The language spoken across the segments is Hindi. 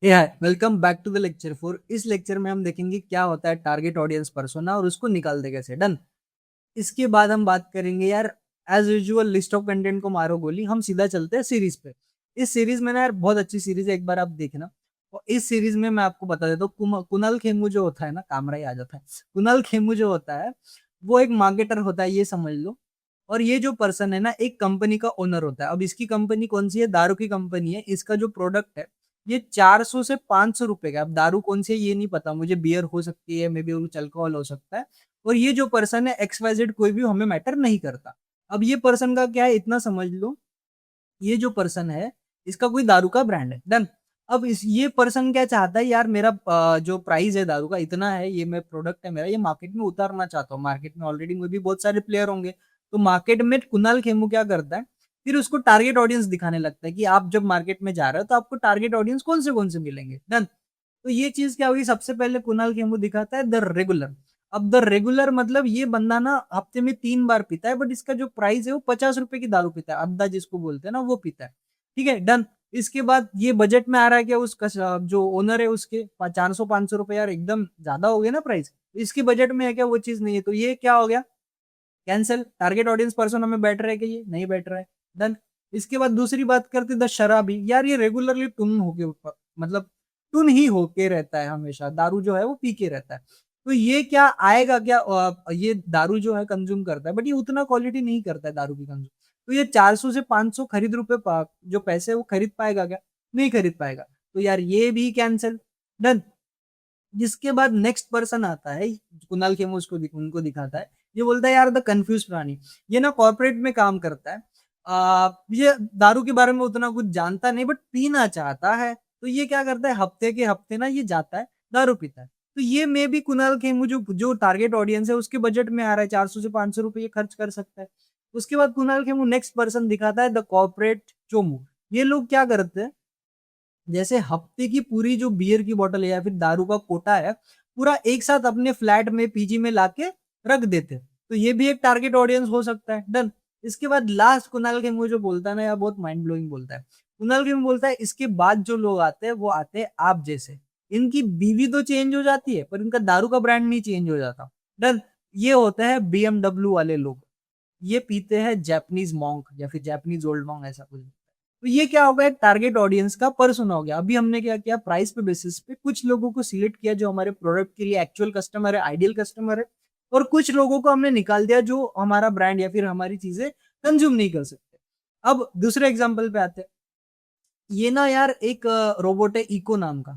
Welcome back to the lecture 4। इस लेक्चर में हम देखेंगे क्या होता है टारगेट ऑडियंस पर्सोना और उसको निकाल दे कैसे। डन। इसके बाद हम बात करेंगे यार, as usual list of content को मारो गोली, हम सीधा चलते हैं सीरीज पे। इस सीरीज में ना यार बहुत अच्छी सीरीज है, एक बार आप देखना। और इस सीरीज में मैं आपको बता देता हूँ, कुणाल खेमू जो होता है ना, कामरा ही आ जाता है। कुणाल खेमू जो होता है वो एक मार्केटर होता है, ये समझ लो। और ये जो पर्सन है ना, एक कंपनी का ओनर होता है। अब इसकी कंपनी कौन सी है? दारू की कंपनी है। इसका जो प्रोडक्ट है ये 400 से 500 रुपए का। अब दारू कौन सी है ये नहीं पता मुझे, बियर हो सकती है, मे बी अल्कोहल हो सकता है। और ये जो पर्सन है XYZ कोई भी, हमें मैटर नहीं करता। अब ये पर्सन का क्या है इतना समझ लो, ये जो पर्सन है इसका कोई दारू का ब्रांड है। डन। अब इस ये पर्सन क्या चाहता है यार, मेरा जो प्राइस है दारू का इतना है, ये मैं प्रोडक्ट है मेरा, ये मार्केट में उतारना चाहता हूँ। मार्केट में ऑलरेडी में भी बहुत सारे प्लेयर होंगे, तो मार्केट में कुणाल खेमू क्या करता है, फिर उसको टारगेट ऑडियंस दिखाने लगता है कि आप जब मार्केट में जा रहे हो तो आपको टारगेट ऑडियंस कौन से मिलेंगे। डन। तो ये चीज क्या होगी, सबसे पहले कुणाल खेमू दिखाता है द रेगुलर। अब द रेगुलर मतलब ये बंदा ना हफ्ते में 3 बार पीता है, बट इसका जो प्राइस है वो 50 रुपए की दारू पीता है, अद्दा जिसको बोलते हैं ना, वो पीता है। ठीक है, डन। इसके बाद ये बजट में आ रहा है क्या, उसका जो ओनर है उसके 400 500 रुपए, यार एकदम ज्यादा हो गया ना प्राइस। इसके बजट में है क्या, वो चीज नहीं है, तो ये क्या हो गया, कैंसिल। टारगेट ऑडियंस पर्सन हमें बैठ रहा है कि ये नहीं बैठ रहा है। डन। इसके बाद दूसरी बात करते द शराबी। यार ये रेगुलरली टुन होके ऊपर, मतलब टुन ही होके रहता है, हमेशा दारू जो है वो पी के रहता है। तो ये क्या आएगा क्या, ये दारू जो है कंज्यूम करता है, बट ये उतना क्वालिटी नहीं करता है दारू की कंज्यूम। तो ये 400 से 500 खरीद रुपए जो पैसे वो खरीद पाएगा क्या? नहीं खरीद पाएगा। तो यार ये भी कैंसिल। डन। जिसके बाद नेक्स्ट पर्सन आता है, कुणाल खेमू उसको उनको दिखाता है। ये बोलता है यार द कंफ्यूज प्राणी। ये ना कॉर्पोरेट में काम करता है। ये दारू के बारे में उतना कुछ जानता नहीं, बट पीना चाहता है। तो ये क्या करता है, हफ्ते के हफ्ते ना ये जाता है, दारू पीता है। तो ये मे भी कुणाल खेमू जो जो टारगेट ऑडियंस है उसके बजट में आ रहा है, 400 से 500 रुपए ये खर्च कर सकता है। उसके बाद कुणाल खेमू नेक्स्ट पर्सन दिखाता है द कॉर्पोरेट चोमू। ये लोग क्या करते हैं, जैसे हफ्ते की पूरी जो बियर की बोतल है या फिर दारू का कोटा है, पूरा एक साथ अपने फ्लैट में पीजी में लाके रख देते। तो ये भी एक टारगेट ऑडियंस हो सकता है। डन। इसके बाद लास्ट कुणाल खेमू जो बोलता है ना, यार बहुत माइंड ब्लोइंग बोलता है। कुणाल खेमू बोलता है इसके बाद जो लोग आते हैं वो आते हैं आप जैसे। इनकी बीवी तो चेंज हो जाती है पर इनका दारू का ब्रांड नहीं चेंज हो जाता। डन। ये होते हैं BMW वाले लोग। ये पीते हैं जैपनीज मॉन्क या फिर जैपनीज ओल्ड मॉन्क, ऐसा कुछ। तो ये क्या होगा, एक टारगेट ऑडियंस का पर्सन हो गया। अभी हमने क्या किया, प्राइस पे बेसिस पे कुछ लोगों को सिलेक्ट किया जो हमारे प्रोडक्ट के लिए एक्चुअल कस्टमर है, आइडियल कस्टमर है। और कुछ लोगों को हमने निकाल दिया जो हमारा ब्रांड या फिर हमारी चीजें कंज्यूम नहीं कर सकते। अब दूसरे एग्जाम्पल पे आते हैं। ये ना यार एक रोबोट है इको नाम का।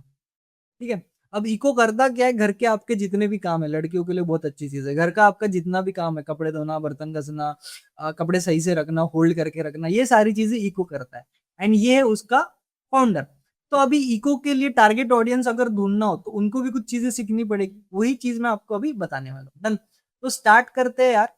ठीक है। अब इको करता क्या है, घर के आपके जितने भी काम है, लड़कियों के लिए बहुत अच्छी चीज है, घर का आपका जितना भी काम है, कपड़े धोना, बर्तन घसना, कपड़े सही से रखना, होल्ड करके रखना, ये सारी चीजें इको करता है। एंड ये है उसका फाउंडर। तो अभी इको के लिए टारगेट ऑडियंस अगर ढूंढना हो तो उनको भी कुछ चीजें सीखनी पड़ेगी, वही चीज मैं आपको अभी बताने वाला हूँ। डन। तो स्टार्ट करते हैं यार।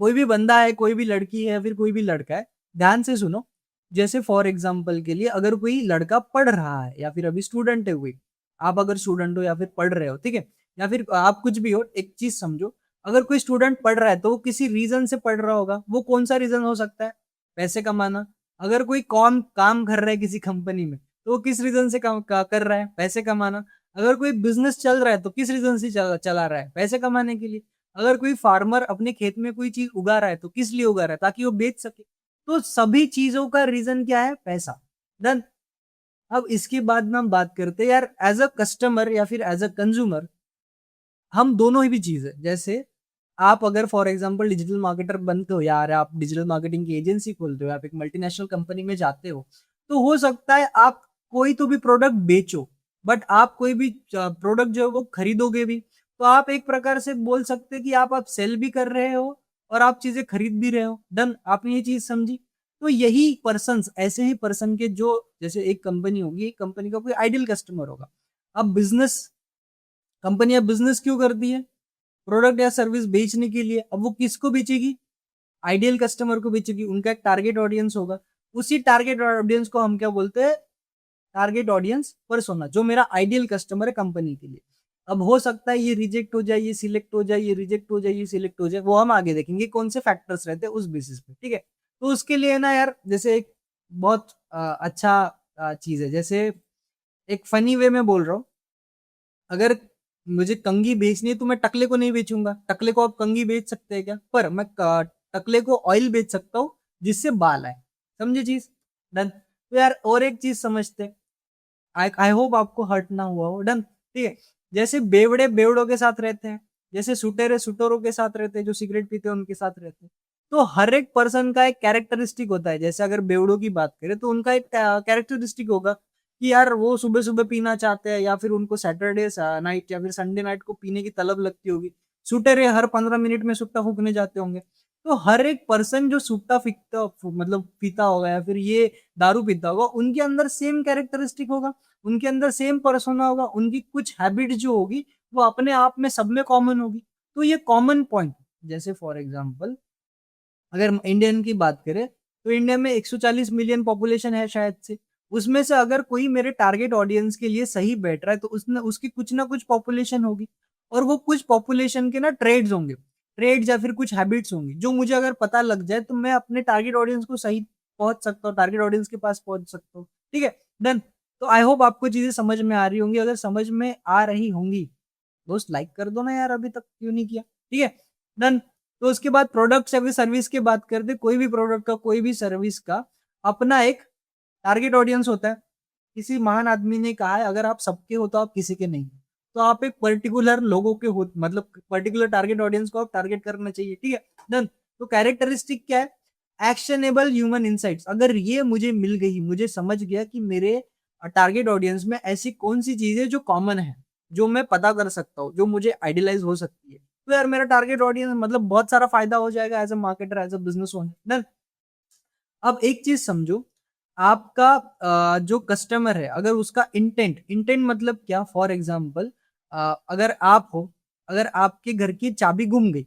कोई भी बंदा है, कोई भी लड़की है, फिर कोई भी लड़का है, ध्यान से सुनो। जैसे फॉर एग्जाम्पल के लिए, अगर कोई लड़का पढ़ रहा है या फिर अभी स्टूडेंट है कोई, आप अगर स्टूडेंट हो या फिर पढ़ रहे हो, ठीक है, या फिर आप कुछ भी हो, एक चीज समझो। अगर कोई स्टूडेंट पढ़ रहा है तो वो किसी रीजन से पढ़ रहा होगा। वो कौन सा रीजन हो सकता है? पैसे कमाना। अगर कोई काम काम कर रहा है किसी कंपनी में तो वो किस रीजन से कर रहा है? पैसे कमाना। अगर कोई बिजनेस चल रहा है तो किस रीजन से चला रहा है? पैसे कमाने के लिए। अगर कोई फार्मर अपने खेत में कोई चीज उगा रहा है तो किस लिए उगा रहा है? ताकि वो बेच सके। तो सभी चीजों का रीजन क्या है? पैसा। डन। अब इसके बाद में हम बात करते हैं यार, एज अ कस्टमर या फिर एज अ कंज्यूमर, हम दोनों ही भी चीज है। जैसे आप अगर फॉर एग्जांपल डिजिटल मार्केटर बनते हो यार, आप डिजिटल मार्केटिंग की एजेंसी खोलते हो, आप एक मल्टीनेशनल कंपनी में जाते हो, तो हो सकता है आप कोई तो भी प्रोडक्ट बेचो, बट आप कोई भी प्रोडक्ट जो है वो खरीदोगे भी। तो आप एक प्रकार से बोल सकते हैं कि आप सेल भी कर रहे हो और आप चीजें खरीद भी रहे हो। डन। आपने ये चीज समझी। तो यही पर्सन, ऐसे ही पर्सन के जो, जैसे एक कंपनी होगी, एक कंपनी का कोई आइडियल कस्टमर होगा। अब बिजनेस, कंपनियां बिजनेस क्यों करती है? प्रोडक्ट या सर्विस बेचने के लिए। अब वो किसको बेचेगी? आइडियल कस्टमर को बेचेगी। उनका एक टारगेट ऑडियंस होगा। उसी टारगेट ऑडियंस को हम क्या बोलते हैं? टारगेट ऑडियंस पर्सोना, जो मेरा आइडियल कस्टमर है कंपनी के लिए। अब हो सकता है ये रिजेक्ट हो जाए, ये सिलेक्ट हो जाए, ये रिजेक्ट हो जाए, ये सिलेक्ट हो जाए, वो हम आगे देखेंगे कौन से फैक्टर्स रहते हैं उस बेसिस पे। ठीक है। तो उसके लिए ना यार, जैसे एक बहुत अच्छा चीज है, जैसे एक फनी वे में बोल रहा हूँ, अगर मुझे कंघी बेचनी है तो मैं टकले को नहीं बेचूंगा। टकले को आप कंघी बेच सकते हैं क्या? पर मैं टकले को ऑयल बेच सकता हूँ जिससे बाल आए। समझे चीज? डन। तो यार और एक चीज समझते, आई आई होप आपको हर्ट ना हुआ हो। डन, ठीक है। जैसे बेवड़े बेवड़ों के साथ रहते हैं, जैसे सुटेरे सुटोरों के साथ रहते हैं, जो सिगरेट पीते हैं उनके साथ रहते हैं, तो हर एक पर्सन का एक कैरेक्टरिस्टिक होता है। जैसे अगर बेवड़ों की बात करें तो उनका एक कैरेक्टरिस्टिक होगा कि यार वो सुबह सुबह पीना चाहते हैं, या फिर उनको सैटरडे नाइट या फिर संडे नाइट को पीने की तलब लगती होगी। सुटेरे हर 15 मिनट में सुट्टा फूकने जाते होंगे। तो हर एक पर्सन जो सुट्टा फीकता मतलब पीता होगा या फिर ये दारू पीता होगा, उनके अंदर सेम कैरेक्टरिस्टिक होगा, उनके अंदर सेम पर्सोना होगा, उनकी कुछ हैबिट जो होगी वो अपने आप में सब में कॉमन होगी। तो ये कॉमन पॉइंट, जैसे फॉर एग्जांपल अगर हम इंडियन की बात करें तो इंडिया में 140 मिलियन पॉपुलेशन है शायद से। उसमें से अगर कोई मेरे टारगेट ऑडियंस के लिए सही बैठ रहा है तो उसने उसकी कुछ ना कुछ पॉपुलेशन होगी, और वो कुछ पॉपुलेशन के ना ट्रेड्स होंगे, ट्रेड्स या फिर कुछ हैबिट्स होंगी जो मुझे अगर पता लग जाए तो मैं अपने टारगेट ऑडियंस को सही पहुंच सकता हूँ, टारगेट ऑडियंस के पास पहुंच सकता हूँ। ठीक है, डन। तो आई होप आपको चीजें समझ में आ रही होंगी। अगर समझ में आ रही होंगी दोस्त लाइक कर दो ना यार, अभी तक क्यों नहीं किया? ठीक है, डन। तो उसके बाद प्रोडक्ट या फिर सर्विस की बात करते, कोई भी प्रोडक्ट का कोई भी सर्विस का अपना एक टारगेट ऑडियंस होता है। किसी महान आदमी ने कहा है, अगर आप सबके हो तो आप किसी के नहीं। तो आप एक पर्टिकुलर लोगों के हो, मतलब पर्टिकुलर टारगेट ऑडियंस को आप टारगेट करना चाहिए। ठीक है, डन। तो कैरेक्टरिस्टिक क्या है? Actionable human insights. अगर ये मुझे मिल गई, मुझे समझ गया कि मेरे टारगेट ऑडियंस में ऐसी कौन सी चीज है जो कॉमन है, जो मैं पता कर सकता हूँ, जो मुझे आइडियलाइज हो सकती है, तो यार मेरा टारगेट ऑडियंस मतलब बहुत सारा फायदा हो जाएगा as a marketer, as a business owner. अब एक चीज समझो, आपका जो कस्टमर है, अगर उसका इंटेंट, इंटेंट मतलब क्या? फॉर एग्जाम्पल अगर आप हो, अगर आपके घर की चाबी गुम गई,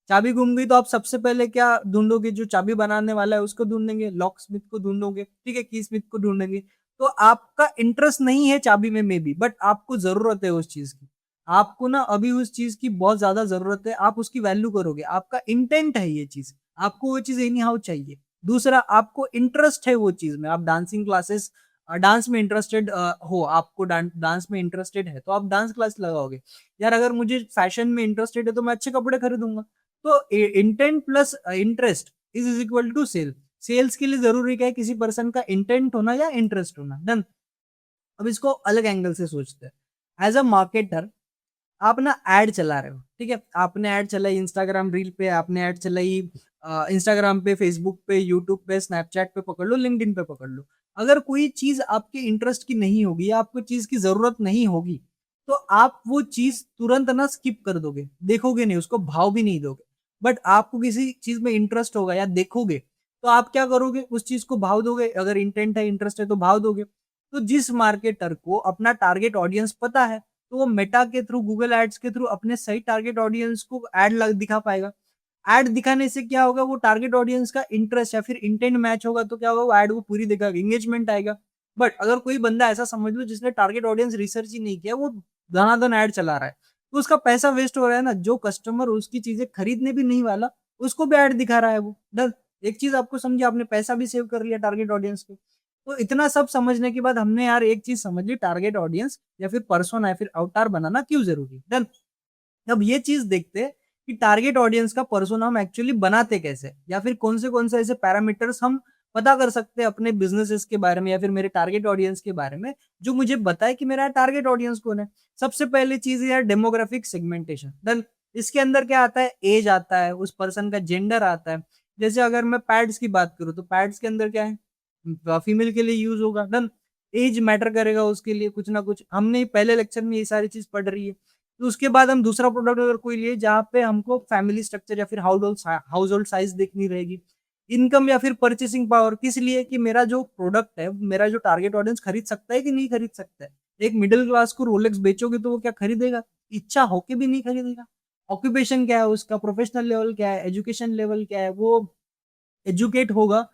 चाबी गुम गई तो आप सबसे पहले क्या ढूंढोगे? जो चाबी बनाने वाला है उसको ढूंढेंगे, लॉक स्मिथ को ढूंढोगे, ठीक है, की स्मिथ को ढूंढेंगे। तो आपका इंटरेस्ट नहीं है चाबी में मे बी, बट आपको जरूरत है उस चीज की। आपको ना अभी उस चीज की बहुत ज्यादा जरूरत है, आप उसकी वैल्यू करोगे, आपका इंटेंट है ये चीज, आपको वो चीज एनी हाउ चाहिए। दूसरा, आपको इंटरेस्ट है वो चीज में, आप डांसिंग क्लासेस, डांस में इंटरेस्टेड हो, आपको डांस में इंटरेस्टेड है तो आप डांस क्लास लगाओगे। यार अगर मुझे फैशन में इंटरेस्टेड है तो मैं अच्छे कपड़े खरीदूंगा। तो intent plus interest is equal to sale. Sales के लिए जरूरी क्या है? किसी पर्सन का इंटेंट होना या इंटरेस्ट होना। डन। अब इसको अलग एंगल से सोचते हैं। एज अ मार्केटर, आप ना एड चला रहे हो, ठीक है, आपने ऐड चलाई इंस्टाग्राम रील पे, आपने ऐड चलाई इंस्टाग्राम पे, फेसबुक पे, यूट्यूब पे, स्नैपचैट पे पकड़ लो, लिंक्डइन पे पकड़ लो। अगर कोई चीज आपके इंटरेस्ट की नहीं होगी या आपको चीज की जरूरत नहीं होगी, तो आप वो चीज तुरंत ना स्किप कर दोगे, देखोगे नहीं, उसको भाव भी नहीं दोगे। बट आपको किसी चीज में इंटरेस्ट होगा या देखोगे, तो आप क्या करोगे? उस चीज को भाव दोगे। अगर इंटेंट है, इंटरेस्ट है तो भाव दोगे। तो जिस मार्केटर को अपना टारगेट ऑडियंस पता है, तो वो मेटा के थ्रू, गूगल एड्स के थ्रू अपने सही टारगेट ऑडियंस को एड दिखा पाएगा। एड दिखाने से क्या होगा? वो टारगेट ऑडियंस का इंटरेस्ट या फिर इंटेंट मैच होगा, तो क्या होगा? वो एड वो पूरी दिखाएगा, एंगेजमेंट आएगा। बट अगर कोई बंदा ऐसा समझ लो जिसने टारगेट ऑडियंस रिसर्च ही नहीं किया, वो धनाधन ऐड चला रहा है, तो उसका पैसा वेस्ट हो रहा है ना। जो कस्टमर उसकी चीजें खरीदने भी नहीं वाला, उसको भी ऐड दिखा रहा है वो। डर, एक चीज आपको समझे, आपने पैसा भी सेव कर लिया टारगेट ऑडियंस पे। तो इतना सब समझने के बाद हमने यार एक चीज समझ ली, टारगेट ऑडियंस या फिर पर्सोना या फिर अवतार बनाना क्यों जरूरी। डन। अब ये चीज देखते हैं कि टारगेट ऑडियंस का पर्सोना हम एक्चुअली बनाते कैसे, या फिर कौन से ऐसे पैरामीटर्स हम पता कर सकते हैं अपने बिजनेसेस के बारे में या फिर मेरे टारगेट ऑडियंस के बारे में, जो मुझे बताए कि मेरा टारगेट ऑडियंस कौन है। सबसे पहली चीज है यार डेमोग्राफिक सेगमेंटेशन। डन। इसके अंदर क्या आता है? एज आता है, उस पर्सन का जेंडर आता है। जैसे अगर मैं पैड्स की बात करूँ तो पैड्स के अंदर क्या है? फीमेल के लिए यूज होगा। डन। एज मैटर करेगा उसके लिए कुछ ना कुछ, हमने पहले लेक्चर में ये सारी चीज पढ़ रही है। तो उसके बाद हम दूसरा प्रोडक्ट अगर कोई लिए जहाँ पे हमको फैमिली स्ट्रक्चर या फिर हाउस होल्ड साइज देखनी रहेगी। इनकम या फिर परचेसिंग पावर, किस लिए? कि मेरा जो प्रोडक्ट है, मेरा जो टारगेट ऑडियंस खरीद सकता है कि नहीं खरीद सकता है। एक मिडिल क्लास को रोलेक्स बेचोगे तो वो क्या खरीदेगा? इच्छा होके भी नहीं खरीदेगा। ऑक्यूपेशन क्या है उसका, प्रोफेशनल लेवल क्या है, एजुकेशन लेवल क्या है, वो एजुकेट होगा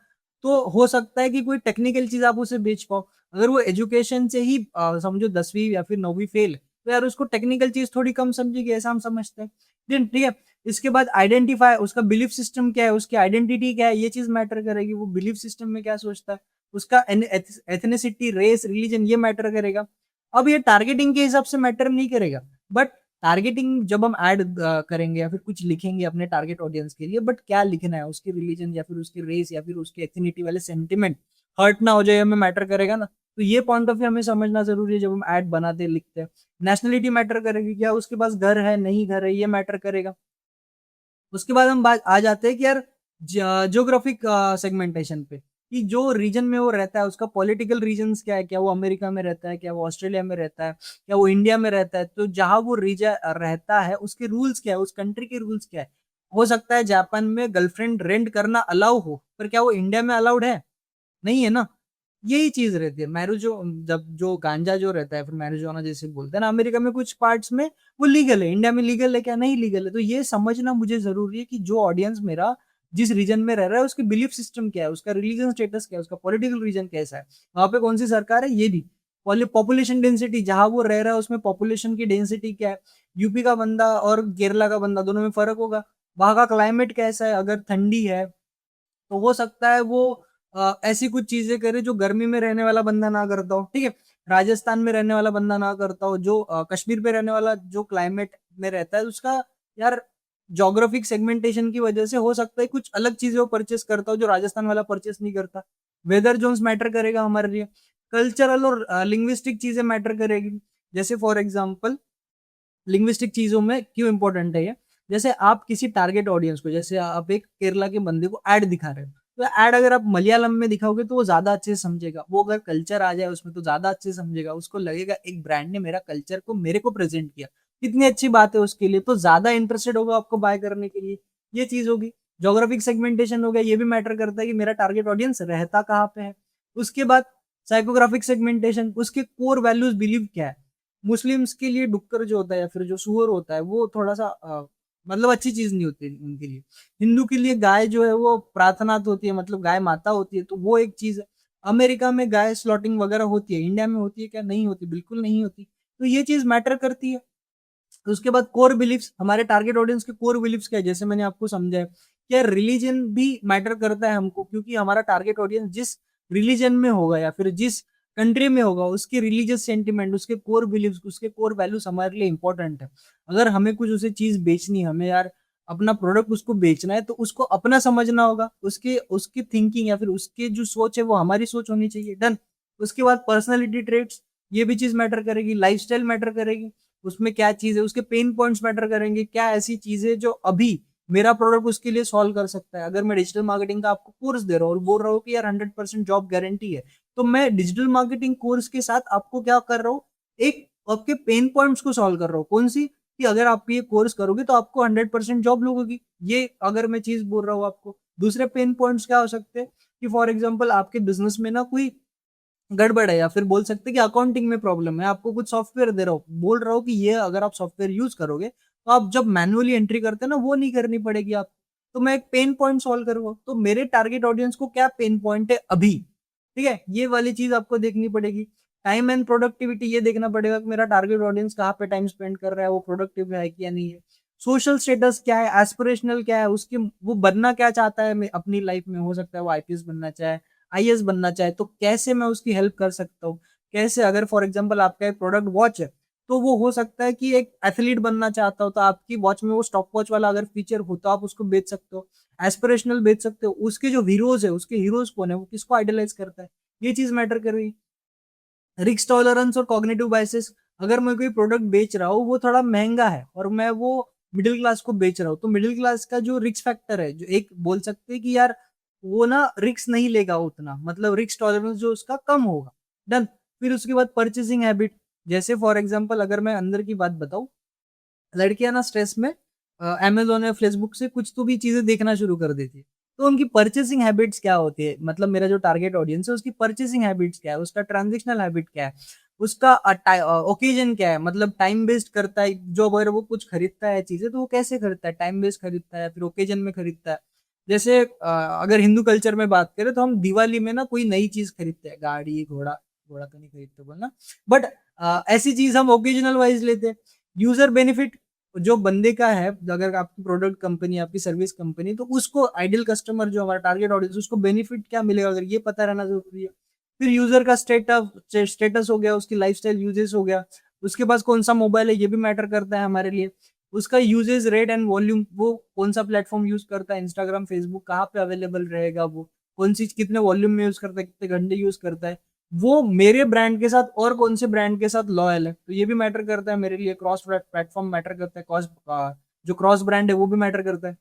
तो हो सकता है कि कोई टेक्निकल चीज आप उसे बेच पाओ। अगर वो एजुकेशन से ही समझो 10वीं या फिर 9वीं फेल, तो यार उसको टेक्निकल चीज थोड़ी कम समझेगी, ऐसा हम समझते हैं। ठीक है। इसके बाद आइडेंटिफाई, उसका बिलीफ सिस्टम क्या है, उसकी आइडेंटिटी क्या है, ये चीज मैटर करेगी। वो बिलीफ सिस्टम में क्या सोचता है, उसका एथनिसिटी, रेस, रिलीजन, ये मैटर करेगा। अब ये टारगेटिंग के हिसाब से मैटर नहीं करेगा, बट टारगेटिंग जब हम ऐड करेंगे या फिर कुछ लिखेंगे अपने टारगेट ऑडियंस के लिए, बट क्या लिखना है, उसकी रिलीजन या फिर उसकी रेस या फिर उसकी एथिनिटी वाले सेंटिमेंट हर्ट ना हो जाए, हमें मैटर करेगा ना। तो ये पॉइंट ऑफ व्यू हमें समझना जरूरी है जब हम ऐड बनाते लिखते हैं। नेशनलिटी मैटर करेगी, क्या उसके पास घर है नहीं घर है, ये मैटर करेगा। उसके बाद हम बात आ जाते हैं कि यार ज्योग्राफिक सेगमेंटेशन पे, कि जो रीजन में वो रहता है उसका पॉलिटिकल रीजंस क्या है, क्या वो अमेरिका में रहता है, क्या वो ऑस्ट्रेलिया में रहता है, क्या वो इंडिया में रहता है, तो जहां वो रीजन रहता है उसके रूल्स क्या है, उस कंट्री के रूल्स क्या है। हो सकता है जापान में गर्लफ्रेंड रेंट करना अलाउ हो, पर क्या वो इंडिया में अलाउड है? नहीं है ना। यही चीज रहती है मैरिजो, जब जो गांजा जो रहता है फिर मैरिजुआना जैसे बोलते हैं ना, अमेरिका में कुछ पार्ट्स में वो लीगल है, इंडिया में लीगल है क्या, नहीं लीगल है। तो ये समझना मुझे जरूरी है कि जो ऑडियंस मेरा जिस रीजन में रह रहा है उसकी बिलीफ सिस्टम क्या है, उसका रिलीजन स्टेटस क्या है, उसका पॉलिटिकल रीजन कैसा है, वहां पे कौन सी सरकार है, ये भी पॉपुलेशन डेंसिटी जहां वो रह रहा है उसमें पॉपुलेशन की डेंसिटी क्या है। यूपी का बंदा और केरला का बंदा दोनों में फर्क होगा। वहां का क्लाइमेट कैसा है, अगर ठंडी है तो हो सकता है वो ऐसी कुछ चीजें करे जो गर्मी में रहने वाला बंदा ना करता हो, ठीक है। राजस्थान में रहने वाला बंदा ना करता हो, जो कश्मीर पे रहने वाला जो क्लाइमेट में रहता है उसका, यार जोग्राफिक सेगमेंटेशन की वजह से हो सकता है कुछ अलग चीजें वो परचेस करता हो जो राजस्थान वाला परचेस नहीं करता। वेदर जोन्स मैटर करेगा हमारे लिए। कल्चरल और लिंग्विस्टिक चीजें मैटर करेगी। जैसे फॉर एग्जाम्पल लिंग्विस्टिक चीजों में क्यों इंपॉर्टेंट है ये, जैसे आप किसी टारगेट ऑडियंस को, जैसे आप एक केरला के बंदे को ऐड दिखा रहे हो, तो ऐड अगर आप मलयालम में दिखाओगे तो वो ज्यादा अच्छे से समझेगा, वो अगर कल्चर आ जाए उसमें तो ज्यादा अच्छे से समझेगा, उसको लगेगा एक ब्रांड ने मेरा कल्चर को मेरे को प्रेजेंट किया, कितनी अच्छी बात है उसके लिए, तो ज्यादा इंटरेस्टेड होगा आपको बाय करने के लिए। ये चीज होगी। जोग्राफिक सेगमेंटेशन हो गया, ये भी मैटर करता है कि मेरा टारगेट ऑडियंस रहता कहाँ पे है। उसके बाद साइकोग्राफिक सेगमेंटेशन, उसके कोर वैल्यूज बिलीव क्या है। मुस्लिम्स के लिए डुक्कर जो होता है या फिर जो सुअर होता है वो थोड़ा सा मतलब अच्छी चीज नहीं होती उनके लिए। हिंदू के लिए गाय जो है वो प्रार्थना तो होती है, मतलब गाय माता होती है, तो वो एक चीज है। अमेरिका में गाय स्लॉटिंग वगैरह होती है, इंडिया में होती है क्या, नहीं होती, बिल्कुल नहीं होती। तो ये चीज मैटर करती है। तो उसके बाद कोर बिलीफ्स, हमारे टारगेट ऑडियंस के कोर बिलीफ्स क्या है, जैसे मैंने आपको समझाया। क्या रिलीजन भी मैटर करता है हमको, क्योंकि हमारा टारगेट ऑडियंस जिस रिलीजन में होगा या फिर जिस कंट्री में होगा उसके रिलीजियस सेंटिमेंट, उसके कोर बिलीव्स, उसके कोर वैल्यूज हमारे लिए इंपॉर्टेंट है। अगर हमें कुछ उसे चीज बेचनी है, हमें यार अपना प्रोडक्ट उसको बेचना है, तो उसको अपना समझना होगा, उसके उसकी थिंकिंग या फिर उसकी जो सोच है वो हमारी सोच होनी चाहिए। डन। उसके बाद पर्सनैलिटी ट्रेट्स, ये भी चीज मैटर करेगी। लाइफस्टाइल मैटर करेगी, उसमें क्या चीज है, उसके पेन पॉइंट्स मैटर करेंगे, क्या ऐसी चीजें जो अभी मेरा प्रोडक्ट उसके लिए सॉल्व कर सकता है। अगर मैं डिजिटल मार्केटिंग का आपको कोर्स दे रहा हूँ और बोल रहा हूँ कि यार 100% जॉब गारंटी है, तो मैं डिजिटल मार्केटिंग कोर्स के साथ आपको क्या कर रहा हूँ, एक आपके पेन पॉइंट्स को सॉल्व कर रहा हूँ। कौन सी, कि अगर आप ये कोर्स करोगे तो आपको 100% जॉब लगेगी, ये अगर मैं चीज बोल रहा हूँ आपको। दूसरे पेन पॉइंट्स क्या हो सकते हैं, कि फॉर एग्जाम्पल आपके बिजनेस में ना कोई गड़बड़ है, या फिर बोल सकते हैं कि अकाउंटिंग में प्रॉब्लम है, आपको कुछ सॉफ्टवेयर दे रहा हूँ, बोल रहा हूँ कि ये अगर आप सॉफ्टवेयर यूज करोगे तो आप जब मैनुअली एंट्री करते हैं ना वो नहीं करनी पड़ेगी आप। तो मैं एक पेन पॉइंट सॉल्व करूंगा, तो मेरे टारगेट ऑडियंस को क्या पेन पॉइंट है अभी, ठीक है, ये वाली चीज आपको देखनी पड़ेगी। टाइम एंड प्रोडक्टिविटी, ये देखना पड़ेगा कि मेरा टारगेट ऑडियंस कहाँ पे टाइम स्पेंड कर रहा है, वो प्रोडक्टिव है कि या नहीं है। सोशल स्टेटस क्या है, एस्पिरेशनल क्या है उसकी, वो बनना क्या चाहता है अपनी लाइफ में, हो सकता है वो आईपीएस बनना चाहे, आईएएस बनना चाहे, तो कैसे मैं उसकी हेल्प कर सकता हूँ। कैसे, अगर फॉर एग्जांपल आपका एक प्रोडक्ट वॉच है, तो वो हो सकता है कि एक एथलीट बनना चाहता हो, तो आपकी वॉच में वो स्टॉप वॉच वाला अगर फीचर हो तो आप उसको बेच सकते हो। एस्पिरेशनल बेच सकते हो। उसके जो हीरोज है, उसके हीरोज कौन है, वो किसको आइडलाइज करता है, ये चीज मैटर कर रही। रिस्क टॉलरेंस और कॉग्निटिव बायसेस, अगर मैं कोई प्रोडक्ट बेच रहा हूँ वो थोड़ा महंगा है और मैं वो मिडिल क्लास को बेच रहा हूँ, तो मिडिल क्लास का जो रिस्क फैक्टर है, जो एक बोल सकते हैं कि यार वो ना रिस्क नहीं लेगा उतना, मतलब रिस्क टॉलरेंस जो उसका कम होगा। डन। फिर उसके बाद परचेसिंग हैबिट, जैसे फॉर एग्जांपल अगर मैं अंदर की बात बताऊं, लड़कियां ना स्ट्रेस में अमेजोन या फेसबुक से कुछ तो भी चीजें देखना शुरू कर देती है। तो उनकी परचेसिंग हैबिट्स क्या होती है, मतलब मेरा जो टारगेट ऑडियंस है उसकी परचेसिंग हैबिट्स क्या है, उसका ट्रांजेक्शनल हैबिट क्या है, उसका ओकेजन क्या है, मतलब टाइम बेस्ड करता है जो, अगर वो कुछ खरीदता है चीजें तो वो कैसे खरीदता है, टाइम बेस्ड खरीदता है फिर ओकेजन में खरीदता है। जैसे अगर हिंदू कल्चर में बात करें तो हम दिवाली में ना कोई नई चीज खरीदते हैं, गाड़ी घोड़ा, घोड़ा तो नहीं खरीदते बोलना, बट ऐसी चीज हम ओकेजनल वाइज लेते हैं। यूजर बेनिफिट, जो बंदे का है, अगर आपकी प्रोडक्ट कंपनी, आपकी सर्विस कंपनी, तो उसको आइडियल कस्टमर जो हमारा टारगेट ऑडियंस उसको बेनिफिट क्या मिलेगा, अगर ये पता रहना जरूरी है। फिर यूजर का स्टेटस हो गया, उसकी लाइफस्टाइल यूजेस हो गया, उसके पास कौन सा मोबाइल है ये भी मैटर करता है हमारे लिए, उसका यूजेस रेट एंड वॉल्यूम, वो कौन सा प्लेटफॉर्म यूज करता है, इंस्टाग्राम फेसबुक कहाँ पे अवेलेबल रहेगा, वो कौन सी कितने वॉल्यूम में यूज करता है, कितने घंटे यूज करता है, वो मेरे ब्रांड के साथ और कौन से ब्रांड के साथ लॉयल है, तो ये भी मैटर करता है मेरे लिए। क्रॉस प्लेटफॉर्म मैटर करता है, जो क्रॉस ब्रांड है वो भी मैटर करता है,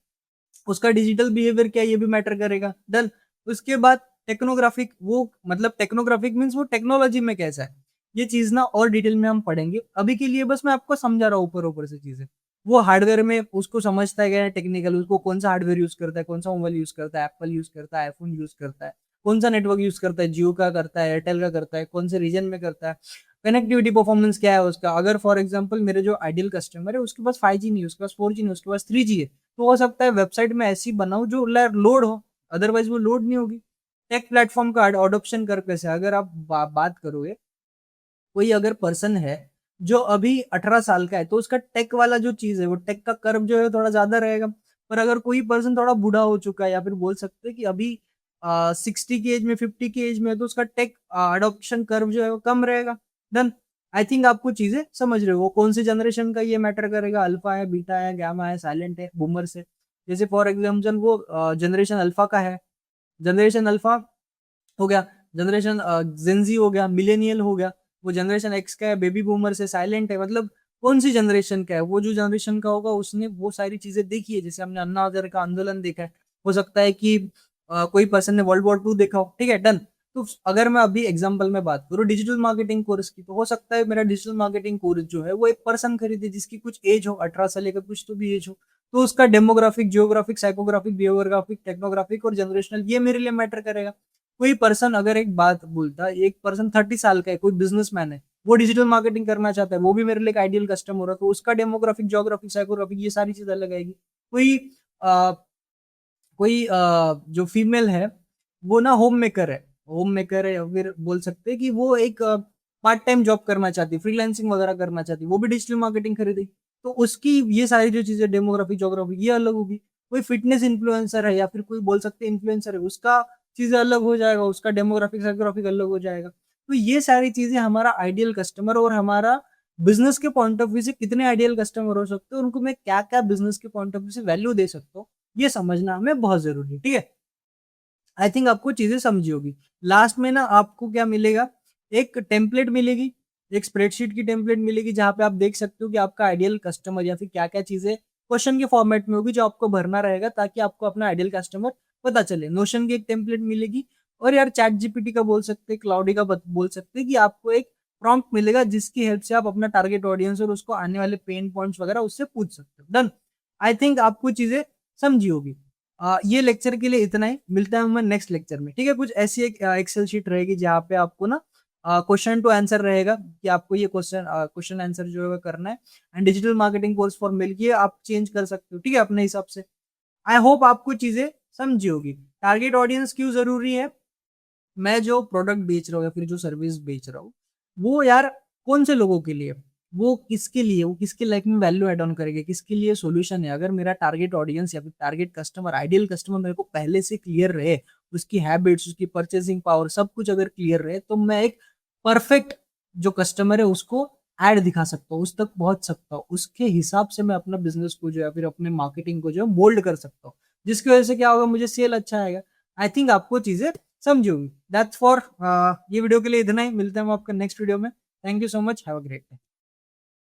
उसका डिजिटल बिहेवियर क्या है ये भी मैटर करेगा। डन। उसके बाद टेक्नोग्राफिक, वो मतलब टेक्नोग्राफिक मीन्स वो टेक्नोलॉजी में कैसा है, ये चीज ना और डिटेल में हम पढ़ेंगे। अभी के लिए बस मैं आपको समझा रहा हूँ ऊपर ऊपर से चीजें। वो हार्डवेयर में उसको समझता है क्या टेक्निकल, उसको कौन सा हार्डवेयर यूज करता है, कौन सा मोबाइल यूज करता है, एप्पल यूज करता है, आईफोन यूज करता है, कौन सा नेटवर्क यूज करता है, जियो का करता है, एयरटेल का करता है, कौन से रीजन में करता है, कनेक्टिविटी परफॉर्मेंस क्या है उसका। अगर फॉर एग्जाम्पल मेरे जो आइडियल कस्टमर है उसके पास 5G नहीं है, उसके पास 4G नहीं है, उसके पास 3G है, तो हो सकता है वेबसाइट में ऐसी बनाऊं जो लोड हो, अदरवाइज वो लोड नहीं होगी। टेक प्लेटफॉर्म का अडॉप्शन कर कैसे, अगर आप बात करोगे, कोई अगर पर्सन है जो अभी 18 साल का है तो उसका टेक वाला जो चीज है, वो टेक का कर्व जो है थोड़ा ज्यादा रहेगा। पर अगर कोई पर्सन थोड़ा बूढ़ा हो चुका है, या फिर बोल सकते हैं कि अभी 60 की एज में, 50 की एज में है, तो उसका टेक अडॉप्शन कर्व जो है वो कम रहेगा। डन। आई थिंक आपको चीजें समझ रहे हो, वो कौन सी जनरेशन का ये मैटर करेगा, अल्फा है, बीटा है, गामा है, साइलेंट है, बूमर से। जैसे फॉर एग्जाम्पल वो जनरेशन अल्फा का है, जनरेशन अल्फा हो गया, जनरेशन जेंजी हो गया, मिलेनियल हो गया, वो जनरेशन एक्स का है, बेबी बूमर से, साइलेंट है, मतलब कौन सी जनरेशन का है, वो जो जनरेशन का होगा उसने वो सारी चीजें देखी है। जैसे हमने अन्ना हजारे का आंदोलन देखा है, हो सकता है कि कोई पर्सन ने वर्ल्ड वॉर 2 देखा हो, ठीक है, डन। तो अगर मैं अभी एग्जांपल में बात करूँ डिजिटल मार्केटिंग कोर्स की, तो हो सकता है मेरा डिजिटल मार्केटिंग कोर्स जो है वो एक पर्सन खरीदे जिसकी कुछ एज हो, 18 से लेकर कुछ तो भी एज हो, तो उसका डेमोग्राफिक, जियोग्राफिक, साइकोग्राफिक, बिहेवियोग्राफिक, टेक्नोग्राफिक और जनरेशनल ये मेरे लिए मैटर करेगा। कोई पर्सन अगर एक बात बोलता है, एक पर्सन 30 साल का है, कोई बिजनेसमैन है, वो डिजिटल मार्केटिंग करना चाहता है, वो भी मेरे लिए एक आइडियल कस्टमर है, तो उसका डेमोग्राफिक, ज्योग्राफिक, साइकोग्राफिक ये सारी चीज अलग आएगी। कोई आ, कोई जो फीमेल है वो ना होम मेकर है, होम मेकर है, या फिर बोल सकते हैं कि वो एक पार्ट टाइम जॉब करना चाहती है, फ्रीलांसिंग वगैरह करना चाहती है, वो भी डिजिटल मार्केटिंग खरीदे, तो उसकी ये सारी जो चीजें डेमोग्राफी, ज्योग्राफी ये अलग होगी। कोई फिटनेस इन्फ्लुएंसर है, या फिर कोई बोल सकते हैं इन्फ्लुएंसर है, उसका चीजें अलग हो जाएगा, उसका डेमोग्राफिक, साइकोग्राफिक अलग हो जाएगा। तो ये सारी चीजें हमारा आइडियल कस्टमर और हमारा बिजनेस के पॉइंट ऑफ व्यू से कितने आइडियल कस्टमर हो सकते हैं, उनको मैं क्या क्या बिजनेस के पॉइंट ऑफ व्यू से वैल्यू दे सकता हूँ, ये समझना हमें बहुत जरूरी है, ठीक है। आई थिंक आपको चीजें समझी होगी। लास्ट में ना आपको क्या मिलेगा, एक टेम्पलेट मिलेगी, एक स्प्रेडशीट की टेम्पलेट मिलेगी, जहां पे आप देख सकते हो कि आपका आइडियल कस्टमर या फिर क्या क्या चीजें क्वेश्चन के फॉर्मेट में होगी जो आपको भरना रहेगा, ताकि आपको अपना आइडियल कस्टमर पता चले। नोशन की एक टेम्पलेट मिलेगी, और यार चैट जीपीटी का बोल सकते हैं, क्लाउडी का बोल सकते हैं, कि आपको एक प्रॉम्प्ट मिलेगा जिसकी हेल्प से आप अपना टारगेट ऑडियंस और उसको आने वाले पेन पॉइंट्स वगैरह उससे पूछ सकते हो। डन। आई थिंक आपको चीजें समझी होगी। ये लेक्चर के लिए इतना ही, मिलता है हमें नेक्स्ट लेक्चर में, ठीक है। कुछ ऐसी एक एक्सेल शीट रहेगी जहाँ पे आपको ना क्वेश्चन टू आंसर रहेगा, कि आपको ये क्वेश्चन आंसर जो है वो करना है। And digital marketing course for male की आप चेंज कर सकते हो, ठीक है, अपने हिसाब से। आई होप आपको चीजें समझी होगी। टारगेट ऑडियंस क्यों जरूरी है, मैं जो प्रोडक्ट बेच रहा हूँ या फिर जो सर्विस बेच रहा हूँ, वो यार कौन से लोगों के लिए, वो किसके लिए, वो किसके लाइफ में वैल्यू एड ऑन करेगा, किसके लिए सॉल्यूशन है। अगर मेरा टारगेट ऑडियंस या फिर टारगेट कस्टमर, आइडियल कस्टमर मेरे को पहले से क्लियर रहे, उसकी हैबिट्स, उसकी परचेसिंग पावर सब कुछ अगर क्लियर रहे, तो मैं एक परफेक्ट जो कस्टमर है उसको एड दिखा सकता हूँ, उस तक पहुंच सकता हूँ, उसके हिसाब से मैं अपना बिजनेस को जो है, फिर अपने मार्केटिंग को जो है मोल्ड कर सकता हूँ, जिसकी वजह से क्या होगा, मुझे सेल अच्छा आएगा। आई थिंक आपको चीजें समझी होगी। दैट्स फॉर ये वीडियो के लिए इतना ही, मिलते हैं हम आपका नेक्स्ट वीडियो में। Thank you so much, have a great day.